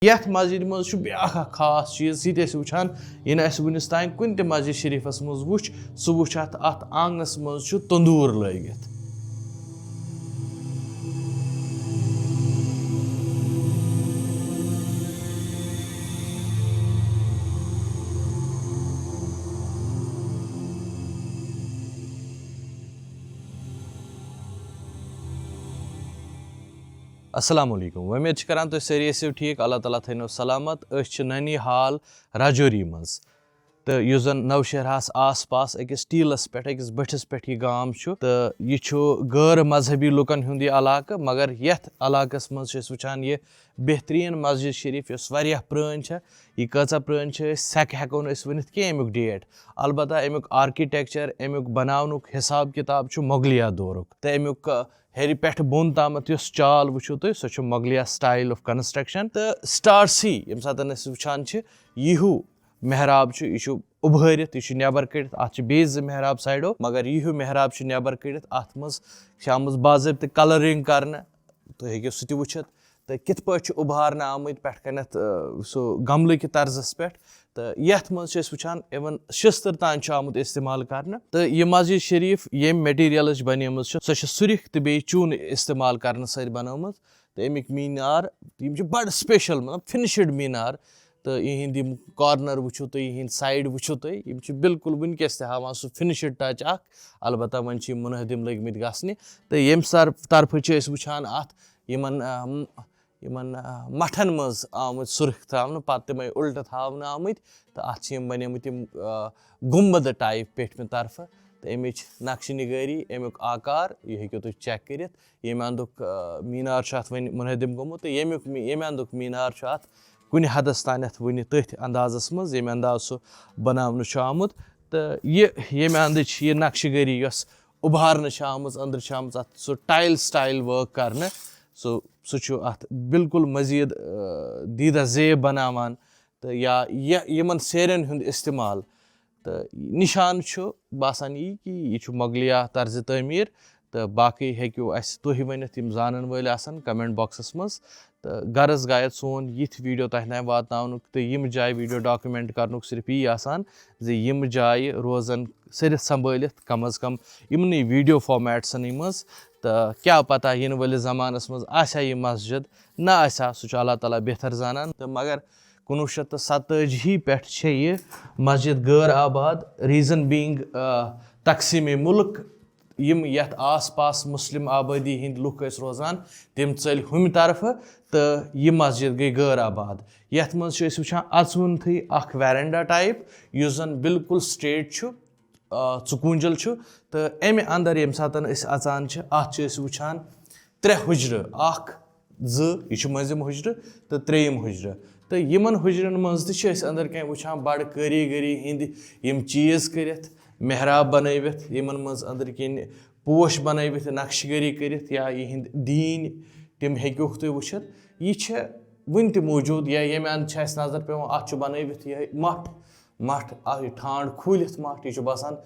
यथ मस्जिद मज ब्याख खास चीज़ ये वुचान ये वुनिस तान कुन ते मस्जिद शरीफस मज वुच सह वुच अत आंगनस मज तंदूर लगित। अस्सलाम वालेकुम। उम्मीद करान तुम सारी ٲسِو ठीक, अल्लाह ताला थैनो सलामत। नैनीहाल राजौरी मज तो इस जन नौशहरास आस पास अकिस टीलस पे अकिस बठिस पे यह गाम तो यह गैर मजहबी लुकन हुंद यह इलाका, मगर यथ इलाकस मज वुचान यह बेहतरीन मस्जिद शरीफ इस वारियाह प्रन यह कचा प्रन सेक हेको वन कह अमुक डेट, अलबत्ता अमुक आर्किटेक्चर अमुक बनावनुक हिसाब किताब मोगलिया दौरुक तो अमुक हेर पे बोन तामत चाल वुचो तुम सो मोगलिया स्टाइल ऑफ कंस्ट्रक्शन तो स्टार सी ये सात वुचान यह मेहराब यह उभरित यह नबर कड़ित अत बेज मेहराब साइडो, मगर यह मेहराब नबर कड़ित अत मज बाज़ाब्त कलरिंग कर तुम हेको सह वुचित तो कित पे उभारना आमत पे कनत सो गमल कि तर्जस पे तो यथ मज वुचान इवन शिस्तर तान आमुत इस्तेमाल कर तो यह मस्जिद शरीफ ये मटीरियल बन सो सुरख तो बे चून इस्तेमाल कर सर बनोमुत तो अमिक मीनार बड़ स्पेशल मतलब फिनिशड मीनार तो यह कॉर्नर वुचो तुम यह साइड वुचो तुम बिल्कुल वनकस हावान सह फिनिशड टच अलबत्ता वन मुनहदिम लगमत गसने तो ये तरफ वुचान अत मठन मज आमुत सुर्ख थवन पे तमें उल्ट थवन आमुत तो अत बनेमुत गुम्बद टाइप पेटमे तरफ तो अमिच नक्श निगारी अमुक आकार यह हेको तुम चेक कर ये अंदुक मीनार अत वन मुनहदिम गोमुत तो ये अंदुक मीनार अत कुन हदस तान वन तथ अंदाजस मज ये अंदाज सह बनावन आमुत तो ये अंद यह नक्शगरी उभारन आमुत अंदर आमुत अत सो टाइल स्टाइल वर्क कर सह अत बिल्कुल मजीद दीदा जेब बनावान तो या यमन सेरन हुंद इस्तेमाल तो निशान बासान यी कि यह मोगलिया तर्ज तमीर तो बाकी हेक्यो अस तुह वनित यम जानन वल आसन कमेंट बॉक्सस मज तो गरज गायत सोन यिथ वीडियो तह तान वातनावनुक तो यम जाय वीडियो डॉक्यूमेंट करनुक सिर्फ यी आसान जे यम जाय रोजन सरित संभलित कम अज कम इमन वीडियो फॉर्मेट्सन मज तो क्या पता इन वलिस ज़मानस मज आसा यह मस्जिद ना आसा सह अल्लाह ताला बेहतर जानन तो मगर 1947 पे यह मस्जिद गैर आबाद रीज़न बीइंग तकसीम मुल्क यम यथ आस पास मुस्लिम आबादी हिंद लुक रोजान तम चल हम तरफ तो यह मस्जिद गई गैर आबाद यथ मज वुचान अचवनथी अख वेरेंडा टाइप युस जन बिल्कुल स्ट्रेट चुकूंजल तो अमे अंदर ये सात अचान अत वुचान 3 हुजर अख यह मजिम हुजर तो 3यम हुजर तो यमन हुजरन मज अंदर क्या वुचान बड़ कारीगरी हिंद यम चीज़ कर मेहराब बनवित यमन मज अंदर किन पोश बनवित नक्शगरी कर या यह दीन तम हेक्योक तुम वुचित यह वन त मौजूद या ये अंद नजर पे अत बनवित यह मठ ठांड खुलित मठ यह बसान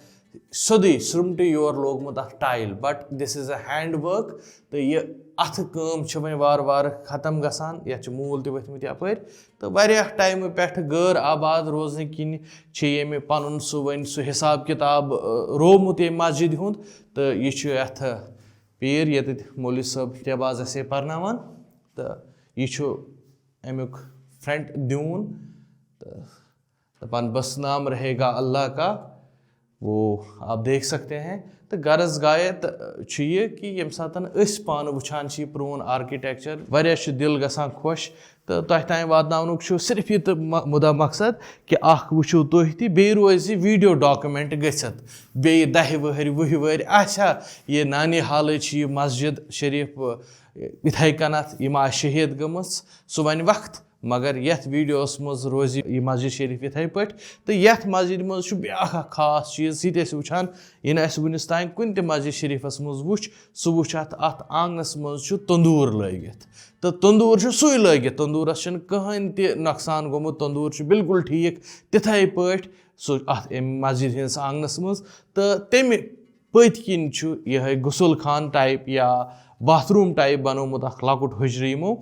सोदी सुमट योर लोगमुत a tile but this is a hand work तो यह अथ कम वन वार वार खत्म गसान ये मूल त वथमुत यपर तो वारियाह टाइम पे गैर आबाद रोजन किन ये पन सह हिसाब किताब रोमुत ये मस्जिद हुंद तो यह पीर ये मौलवी साहब तबाज असे परनावान तो यह अमुक फ्रंट द्यून तो दपान बस नाम रहेगा अल्लाह का वो आप देख सकते हैं तो गरज गायत ये कि ये सात पान वुचान प्रोन आर्किटेक्चर वारियाह दिल गसान खुश तो तह तान वातनावनुक सिर्फ यह मुदा मकसद कि अख वुचो तुह तह बे रोज वीडियो डॉक्यूमेंट गसित बे 10 वहर 20 वहर आशा ये नानीहाल यह मस्जिद शरीफ इथे कनत यम शहीद गम सह वन वक्त मगर यथ वीडियोस मज रोज यह मस्जिद शरीफ इथे पे तो यथ मस्जिद मज ब्याख खास चीज़ ये वुचान ये वनिस तान कुन ते मस्जिद शरीफस मज वुच सह वुच अत आंगनस मज तंदूर लगित तो तंदूर सुई लगित तंदूरस कहन त नुकसान गोमुत तंदूर बिल्कुल ठीक तिथे पे सो अत मस्जिद हिंस आंगनस मज तो तम पत किन यह गुसल खान टाइप या बाथरूम टाइप बनोमुत लकुट हुजर यमो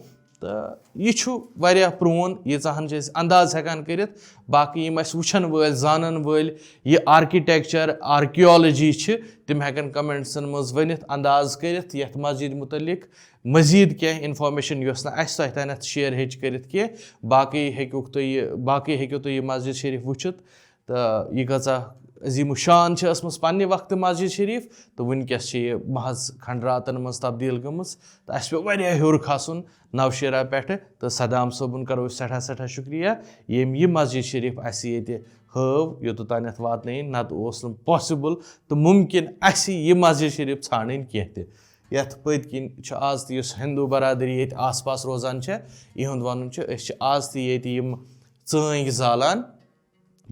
तो यह प्रोन यीचाहन अंदाज हेकान करित बाकी वुचन वल जानन वल यह आर्किटेक्चर आर्कियोलॉजी तिम हेकन कमेंट्सन मज वनित अंदाज करित यथ मस्जिद मुतलिक मजीद क्या इन्फॉर्मेशन योस ना तह तान शेयर हेच करित के बाकी हेकु तुम मस्जिद शरीफ वुचित तो यह कचा अजीम शान पन्ने वक्त मस्जिद शरीफ तो वनकस महज खंडरातन मज तब्दील गमस तो अस पे हेर खसन नौशेरा पे तो सदाम सोबन करो सठा सठा शुक्रिया यम यह मस्जिद शरीफ अस हव योतन वात नत पॉसिबल तो मुमकिन अस यह मस्जिद शरीफ ान कह यथ पत किन आज तुस हिंदू बरादरी ये आस पास रोजान इहुंद वन आज तम चंग जालान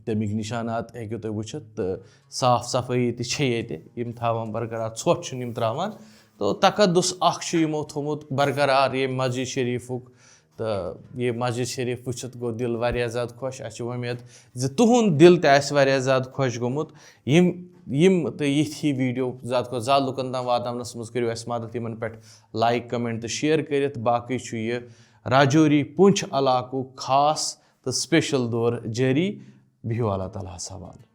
तमिक निशानात हेकु तुम वुचित तो साफ सफाई तम थावान बरकरार ोट त्रावान तो तकदुस यमो थोमुत बरकरार ये मस्जिद शरीफुक तो ये मस्जिद शरीफ वुचित गो दिल वारिया ज़्यादा खुश अच्छे उम्मीद तुहुंद दिल तह ज़्यादा खुश गोमुत यम तो यी वीडियो ज़्यादा खुद ज़्यादा लुकन तम वातावनस मज करो मदद इन पे लाइक कमेंट तो शेयर करित बाकी यह राजौरी पुंछ इलाकु खास तो स्पेशल दौर जारी बिहु अल्लाह ताला हवाले।